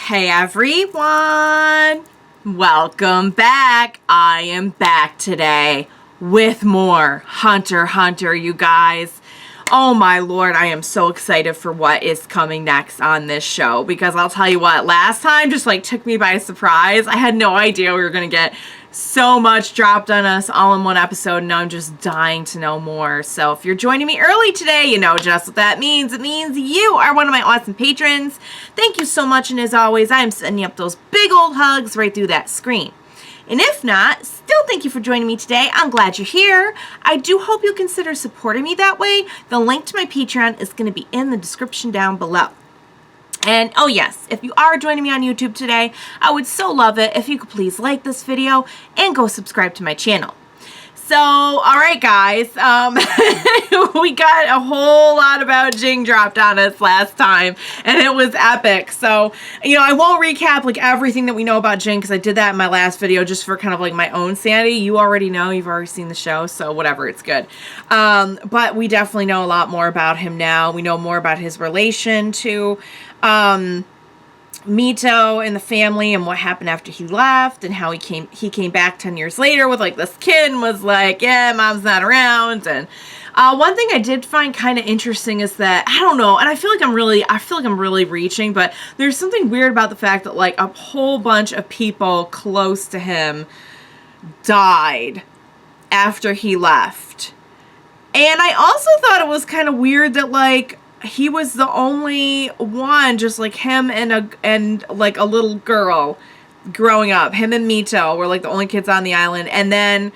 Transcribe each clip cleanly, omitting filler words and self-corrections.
Hey everyone! Welcome back. I am back today with more Hunter x Hunter, you guys. Oh my lord, I am so excited for what is coming next on this show, because I'll tell you what, last time just like took me by surprise. I had no idea we were gonna get so much dropped on us all in one episode, and now I'm just dying to know more. So if you're joining me early today, you know just what that means. It means you are one of my awesome patrons. Thank you so much, and as always, I'm sending up those big old hugs right through that screen. And if not, still thank you for joining me today. I'm glad you're here. I do hope you'll consider supporting me that way. The link to my Patreon is going to be in the description down below. And oh yes, if you are joining me on YouTube today, I would so love it if you could please like this video and go subscribe to my channel. So, alright guys, we got a whole lot about Ging dropped on us last time, and it was epic. So, you know, I won't recap like everything that we know about Ging, because I did that in my last video just for kind of like my own sanity. You already know, you've already seen the show, so whatever, it's good. But we definitely know a lot more about him now. We know more about his relation to, Mito and the family, and what happened after he left, and how he came back 10 years later with like this kid and was like, yeah, mom's not around. And one thing I did find kind of interesting is that, I don't know, and I feel like I'm really reaching, but there's something weird about the fact that like a whole bunch of people close to him died after he left. And I also thought it was kind of weird that like he was the only one, just like him and like a little girl growing up. Him and Mito were like the only kids on the island, and then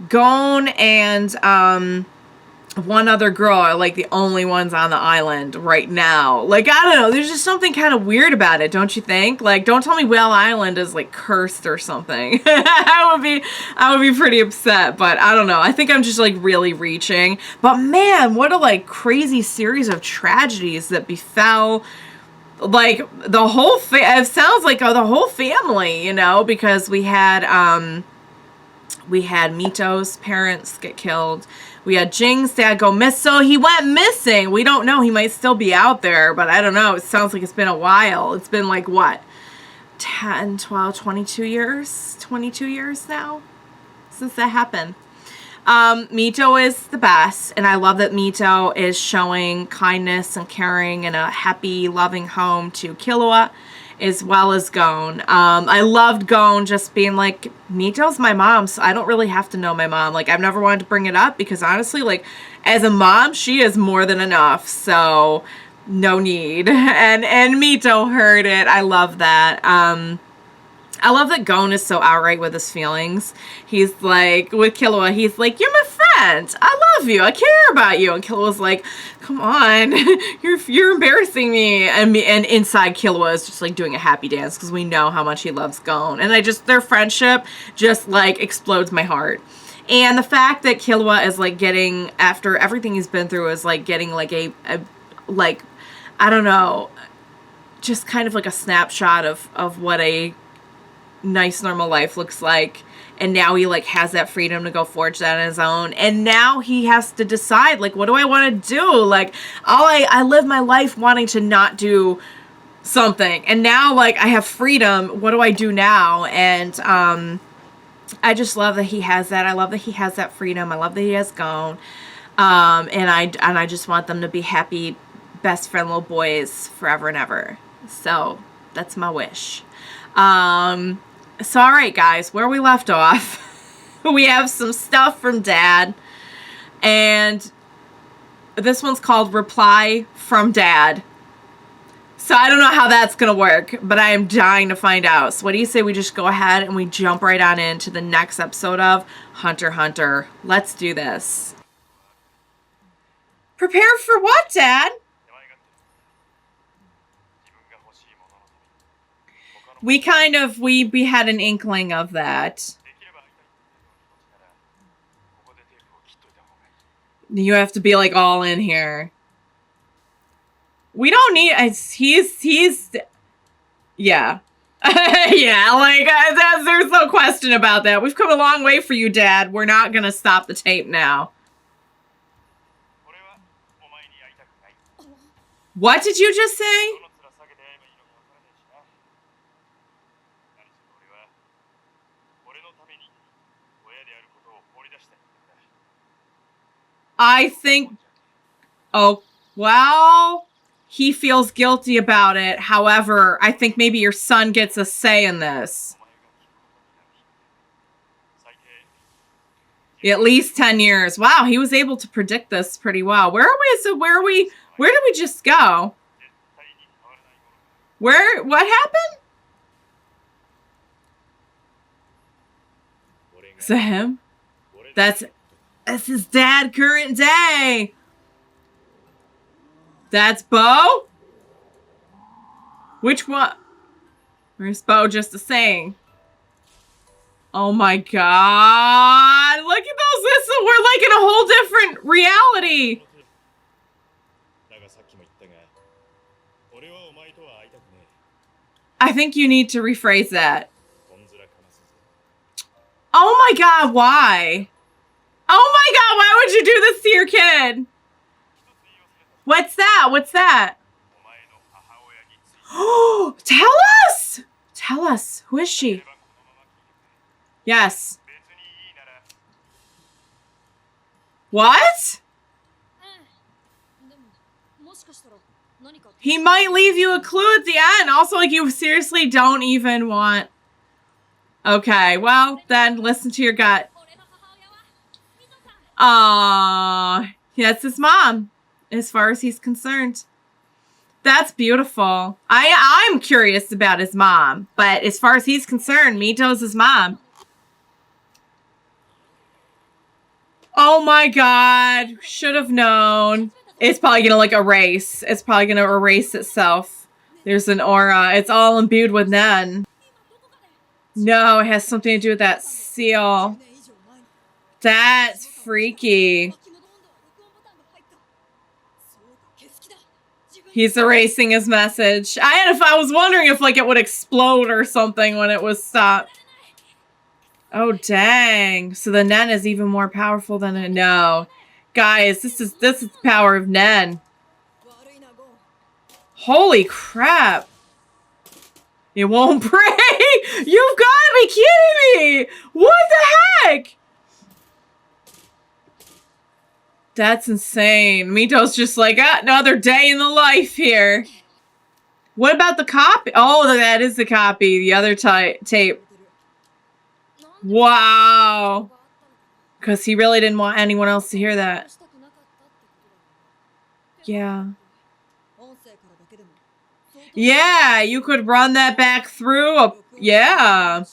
Gon and one other girl are like the only ones on the island right now. Like, I don't know, there's just something kind of weird about it, don't you think? Like, don't tell me Whale Island is like cursed or something. I would be pretty upset, but I don't know. I think I'm just like really reaching. But man, what a like crazy series of tragedies that befell like the whole it sounds like the whole family, you know, because we had Mito's parents get killed. We had Jing's dad go so he went missing. We don't know. He might still be out there, but I don't know. It sounds like it's been a while. It's been like, what, 10, 12, 22 years? 22 years now since that happened. Mito is the best, and I love that Mito is showing kindness and caring and a happy, loving home to Killua, as well as Gon. I loved Gon just being like, Mito's my mom, so I don't really have to know my mom. Like, I've never wanted to bring it up, because honestly, like, as a mom, she is more than enough, so no need. And Mito heard it. I love that. I love that Gon is so outright with his feelings. He's like, with Killua, he's like, you're my friend. I love you. I care about you. And Killua's like, come on, you're embarrassing me. And inside Killua is just like doing a happy dance, because we know how much he loves Gon. And their friendship just like explodes my heart. And the fact that Killua is like getting, after everything he's been through, is like getting like a like, I don't know, just kind of like a snapshot of what a nice normal life looks like, and now he like has that freedom to go forge that on his own, and now he has to decide, like, what do I want to do? Like, I live my life wanting to not do something, and now like I have freedom. What do I do now? And I just love that he has that. I love that he has that freedom. I love that he has Gon, and I just want them to be happy best friend little boys forever and ever. So that's my wish. So, alright guys, where we left off, we have some stuff from Dad, and this one's called Reply from Dad. So I don't know how that's gonna work, but I am dying to find out. So what do you say we just go ahead and we jump right on into the next episode of Hunter x Hunter. Let's do this. Prepare for what, Dad? We had an inkling of that. You have to be like all in here. We don't need, he's, yeah. Yeah, like, there's no question about that. We've come a long way for you, Dad. We're not gonna stop the tape now. What did you just say? I think... Oh, well... He feels guilty about it. However, I think maybe your son gets a say in this. At least 10 years. Wow, he was able to predict this pretty well. Where are we? So where did we just go? What happened? Is that him? That's his dad, current day. That's Bo? Which one? Where's Bo just a saying? Oh my god. Look at those. We're like in a whole different reality. I think you need to rephrase that. Oh my god, why? Oh my god, why would you do this to your kid? What's that? What's that? Oh, tell us! Tell us. Who is she? Yes. What? He might leave you a clue at the end. Also, like, you seriously don't even want... Okay, well, then listen to your gut. That's his mom, as far as he's concerned. That's beautiful. I'm curious about his mom, but as far as he's concerned, Mito's his mom. Oh my god, should have known. It's probably gonna like erase. It's probably gonna erase itself. There's an aura. It's all imbued with Nen. No, it has something to do with that seal. That's freaky. He's erasing his message. I was wondering if like it would explode or something when it was stopped. Oh dang! So the Nen is even more powerful than a no, guys. This is the power of Nen. Holy crap! It won't break. You've got to be kidding me! What the heck? That's insane. Mito's just like, another day in the life here. What about the copy? Oh, that is the copy. The other tape. Wow. Because he really didn't want anyone else to hear that. Yeah. Yeah, you could run that back through. Yeah.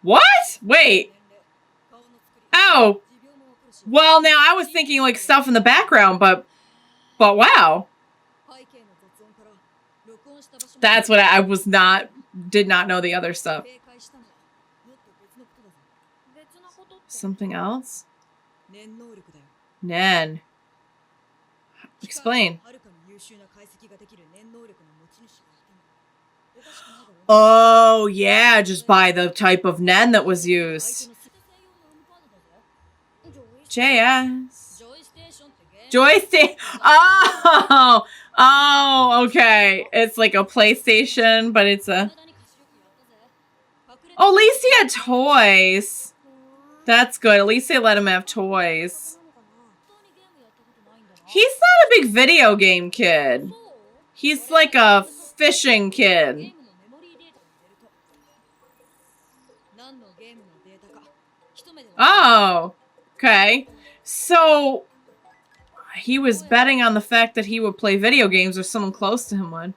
What? Wait. Oh. Well, now I was thinking like stuff in the background, but wow. That's what I was did not know the other stuff. Something else? Nen. Explain. Oh, yeah, just by the type of Nen that was used. JS. Joystick. Oh, okay. It's like a PlayStation, but it's a... Oh, at least he had toys. That's good. At least they let him have toys. He's not a big video game kid. He's like a fishing kid. Oh, okay. So, he was betting on the fact that he would play video games or someone close to him would.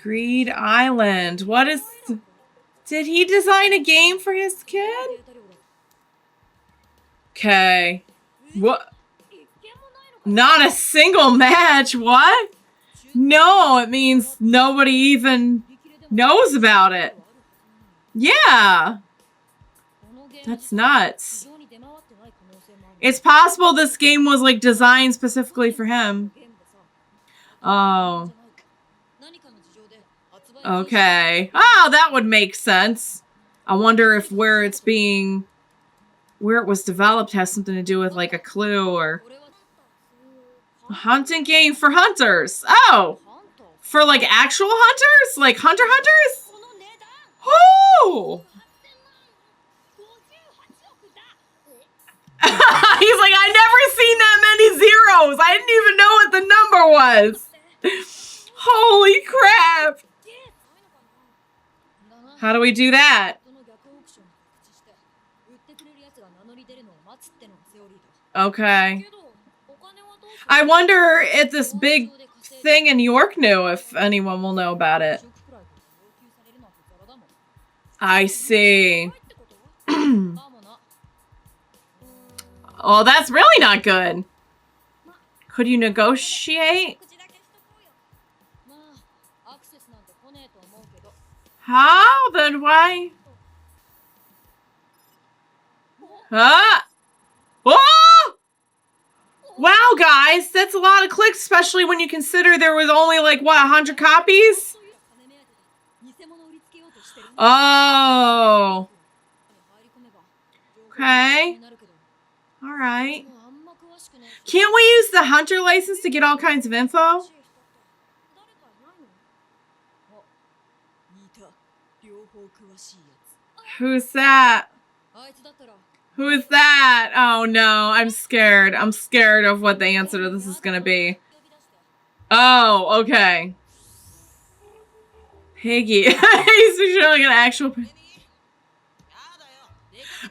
Greed Island. What is... Did he design a game for his kid? Okay. What? Not a single match. What? No, it means nobody even knows about it. Yeah. That's nuts. It's possible this game was like designed specifically for him. Oh. Okay. Oh, that would make sense. I wonder if where it was developed has something to do with like a clue or a hunting game for hunters. Oh, for like actual hunters, like hunters. Oh. He's zeros. I didn't even know what the number was. Holy crap. How do we do that? Okay. I wonder if this big thing in Yorknew, if anyone will know about it. I see. Oh, that's really not good. Could you negotiate? How? Then why? Huh? Oh! Wow, guys, that's a lot of clicks, especially when you consider there was only like, what, 100 copies? Oh. Okay. All right. Can't we use the hunter license to get all kinds of info? Who's that? Who is that? Oh no, I'm scared. I'm scared of what the answer to this is gonna be. Oh, okay. Piggy. He's showing an actual...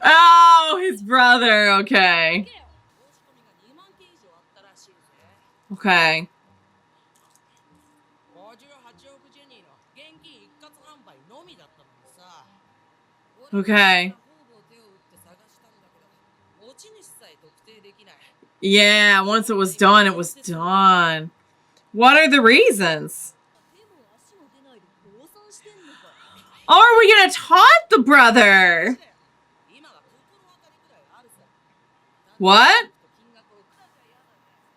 Oh, his brother. Okay. Okay. Okay. Yeah, once it was done, it was done. What are the reasons? Or are we gonna taunt the brother? What?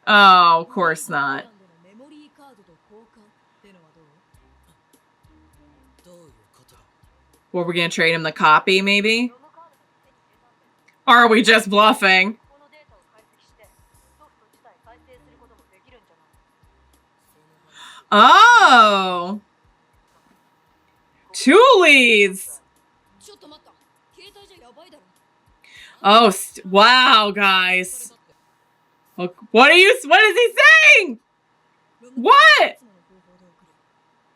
Oh, of course not. Or we're gonna trade him the copy, maybe? Or are we just bluffing? Oh! 2 leads! Oh, wow, guys. What is he saying? What?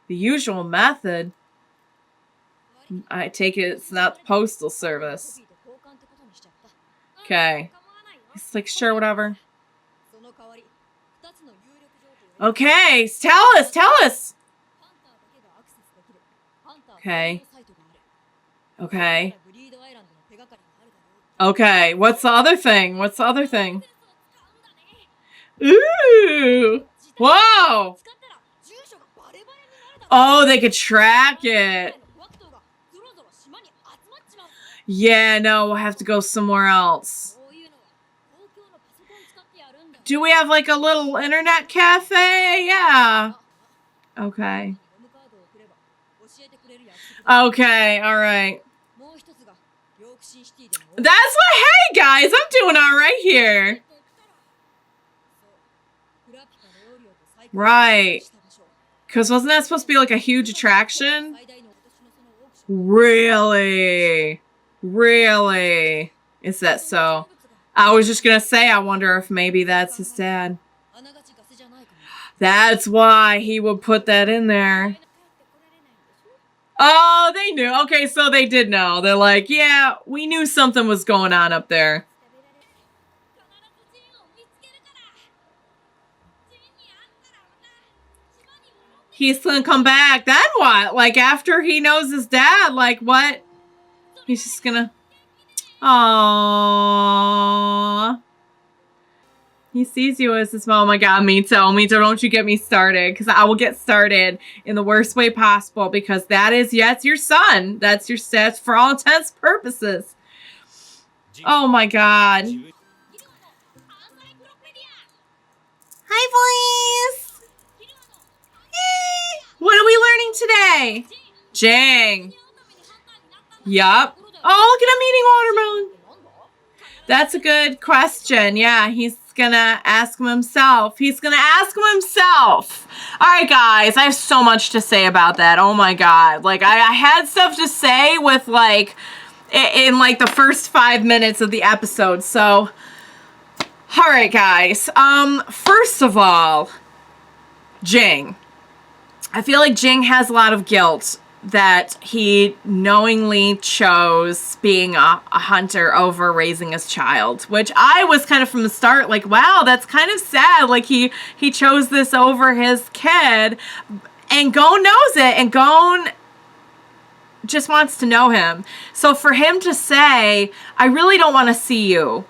The usual method. I take it it's not the postal service. Okay. He's like, sure, whatever. Okay, tell us. Okay. Okay. Okay, what's the other thing? Ooh! Whoa! Oh, they could track it. Yeah, no, we'll have to go somewhere else. Do we have like a little internet cafe? Yeah. Okay. Okay, alright. That's what, hey guys, I'm doing alright here. Right. Because wasn't that supposed to be like a huge attraction? Really? Really? Is that so? I was just gonna say, I wonder if maybe that's his dad. That's why he would put that in there. Oh, they knew. Okay, so they did know. They're like, yeah, we knew something was going on up there. He's gonna come back. Then what? Like, after he knows his dad, like, what? He's just gonna... Aww. He sees you as his mom. Oh my god, Mito, don't you get me started, because I will get started in the worst way possible, because that is, yes, your son. That's your stats for all intents and purposes. Oh my god. Hi, boys. What are we learning today? Ging. Yup. Oh, look at him eating watermelon. That's a good question. Yeah, he's gonna ask him himself. Alright, guys, I have so much to say about that. Oh my god. Like, I had stuff to say with, like, in like the first 5 minutes of the episode, so All right, guys. First of all, Ging. I feel like Ging has a lot of guilt that he knowingly chose being a hunter over raising his child, which I was kind of from the start like, wow, that's kind of sad. Like he chose this over his kid, and Gon knows it, and Gon just wants to know him. So for him to say, I really don't want to see you,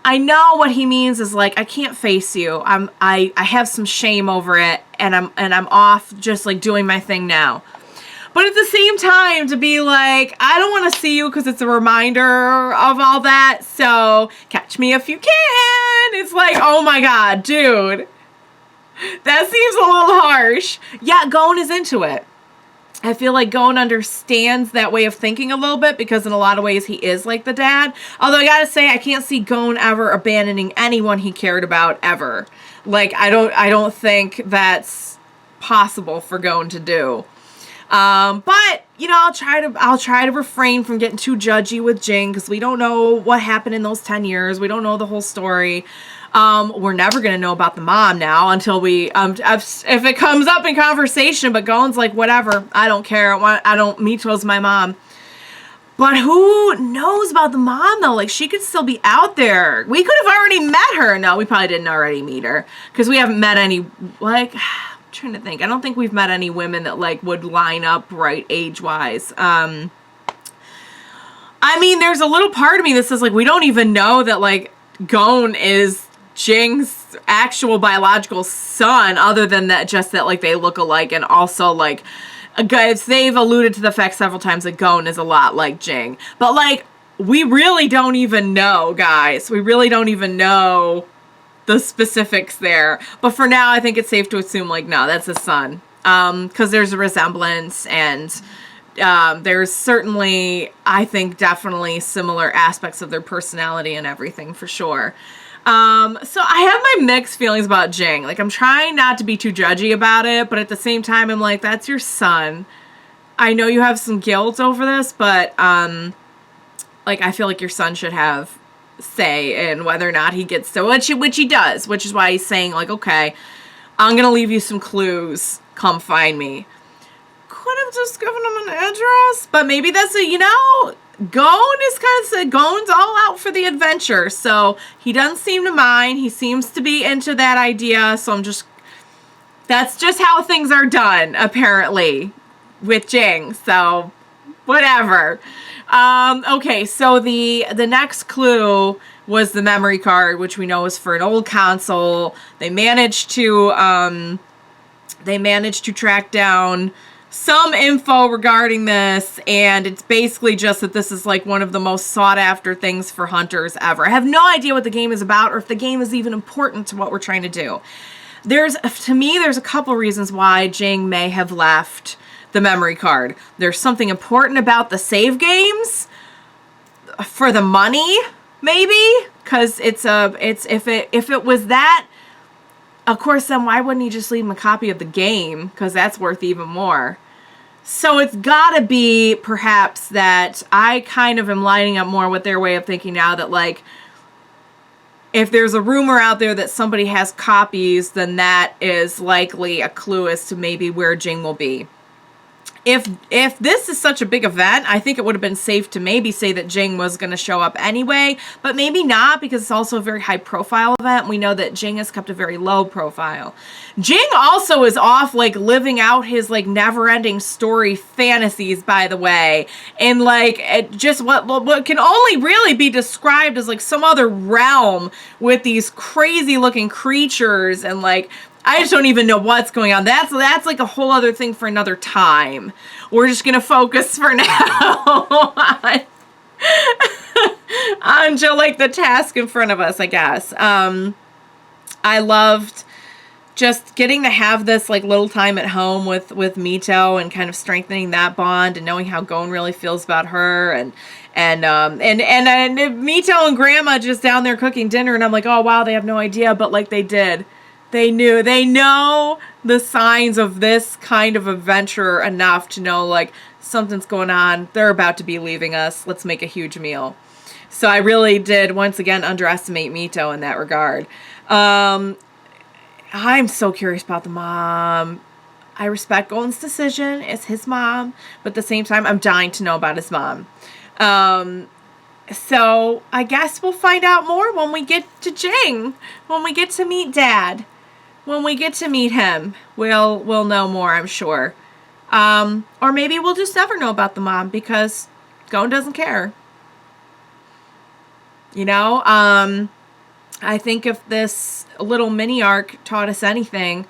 I know what he means is like, I can't face you. I have some shame over it, and I'm off just like doing my thing now. But at the same time, to be like, I don't want to see you because it's a reminder of all that, so catch me if you can. It's like, oh my god, dude. That seems a little harsh. Yeah, Gon is into it. I feel like Gon understands that way of thinking a little bit because in a lot of ways he is like the dad. Although I gotta say, I can't see Gon ever abandoning anyone he cared about ever. Like, I don't think that's possible for Gon to do. But you know, I'll try to refrain from getting too judgy with Ging because we don't know what happened in those 10 years. We don't know the whole story. We're never gonna know about the mom now until we if it comes up in conversation. But Gon's like, whatever, I don't care. Mito's my mom. But who knows about the mom though? Like, she could still be out there. We could have already met her. No, we probably didn't already meet her because we haven't met any, like, I'm trying to think. I don't think we've met any women that like would line up right age-wise. I mean, there's a little part of me that says like, we don't even know that like Gon is Jing's actual biological son, other than that, just that like they look alike, and also like, guys, they've alluded to the fact several times that Gon is a lot like Ging. But like, we really don't even know, guys. We really don't even know the specifics there. But for now, I think it's safe to assume like, no, that's his son. Because there's a resemblance, and there's certainly, I think, definitely similar aspects of their personality and everything for sure. So I have my mixed feelings about Ging. Like, I'm trying not to be too judgy about it, but at the same time, I'm like, that's your son. I know you have some guilt over this, but like, I feel like your son should have say in whether or not he gets to, which he does, which is why he's saying like, okay, I'm gonna leave you some clues, come find me. Could have just given him an address, but maybe that's a, you know, Gon is kind of said Gon's all out for the adventure, so he doesn't seem to mind. He seems to be into that idea, so that's just how things are done apparently with Ging, so whatever. Okay, so the next clue was the memory card, which we know is for an old console. They managed to track down some info regarding this, and it's basically just that this is like one of the most sought after things for hunters ever. I have no idea what the game is about, or if the game is even important to what we're trying to do. To me, there's a couple reasons why Ging may have left the memory card. There's something important about the save games for the money, maybe, because if it was that, of course, then why wouldn't he just leave him a copy of the game, because that's worth even more. So it's gotta be perhaps that I kind of am lining up more with their way of thinking now, that like, if there's a rumor out there that somebody has copies, then that is likely a clue as to maybe where Ging will be. If this is such a big event, I think it would have been safe to maybe say that Ging was going to show up anyway, but maybe not, because it's also a very high profile event. We know that Ging has kept a very low profile. Ging also is off like living out his like never-ending story fantasies, by the way, and like just what can only really be described as like some other realm with these crazy looking creatures, and like, I just don't even know what's going on. That's like a whole other thing for another time. We're just going to focus for now on like the task in front of us, I guess. I loved just getting to have this like little time at home with Mito, and kind of strengthening that bond, and knowing how Gon really feels about her, and Mito and Grandma just down there cooking dinner, and I'm like, oh wow, they have no idea, but like they did. They know the signs of this kind of adventure enough to know, like, something's going on. They're about to be leaving us. Let's make a huge meal. So I really did, once again, underestimate Mito in that regard. I'm so curious about the mom. I respect Gon's decision. It's his mom. But at the same time, I'm dying to know about his mom. So I guess we'll find out more when we get to Ging. When we get to meet Dad. When we get to meet him, we'll know more, I'm sure. Or maybe we'll just never know about the mom because Gon doesn't care. You know, I think if this little mini arc taught us anything,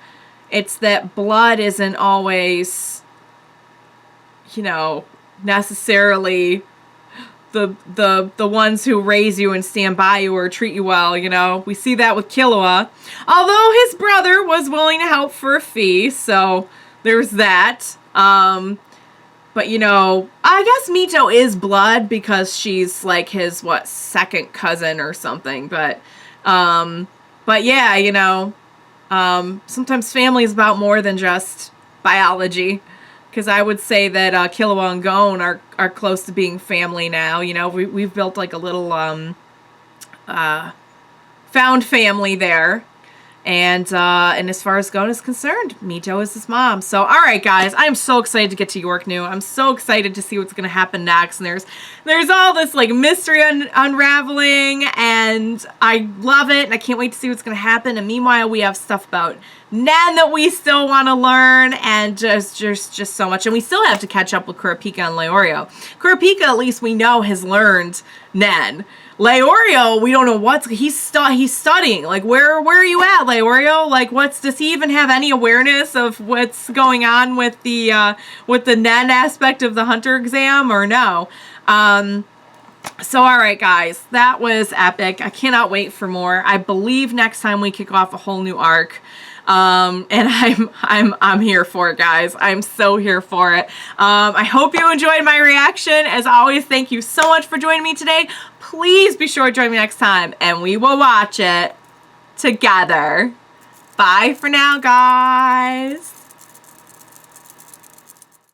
it's that blood isn't always, you know, necessarily the ones who raise you and stand by you or treat you well, you know. We see that with Killua. Although his brother was willing to help for a fee, so there's that. But, you know, I guess Mito is blood because she's like his, second cousin or something. But yeah, you know, sometimes family is about more than just biology. Because I would say that Killua and Gon are close to being family now. You know, we've built like a little found family there. And as far as Gon is concerned, Mito is his mom. So, all right, guys, I'm so excited to get to Yorknew. I'm so excited to see what's going to happen next. And there's all this, like, mystery unraveling, and I love it, and I can't wait to see what's going to happen. And meanwhile, we have stuff about Nen that we still want to learn, and just so much. And we still have to catch up with Kurapika and Leorio. Kurapika, at least we know, has learned Nen. Leorio, we don't know he's studying. Like, where are you at, Leorio? Like, does he even have any awareness of what's going on with the Nen aspect of the hunter exam, or no? So, all right, guys, that was epic. I cannot wait for more. I believe next time we kick off a whole new arc. And I'm here for it, guys. I'm so here for it. I hope you enjoyed my reaction. As always, thank you so much for joining me today. Please be sure to join me next time, and we will watch it together. Bye for now, guys.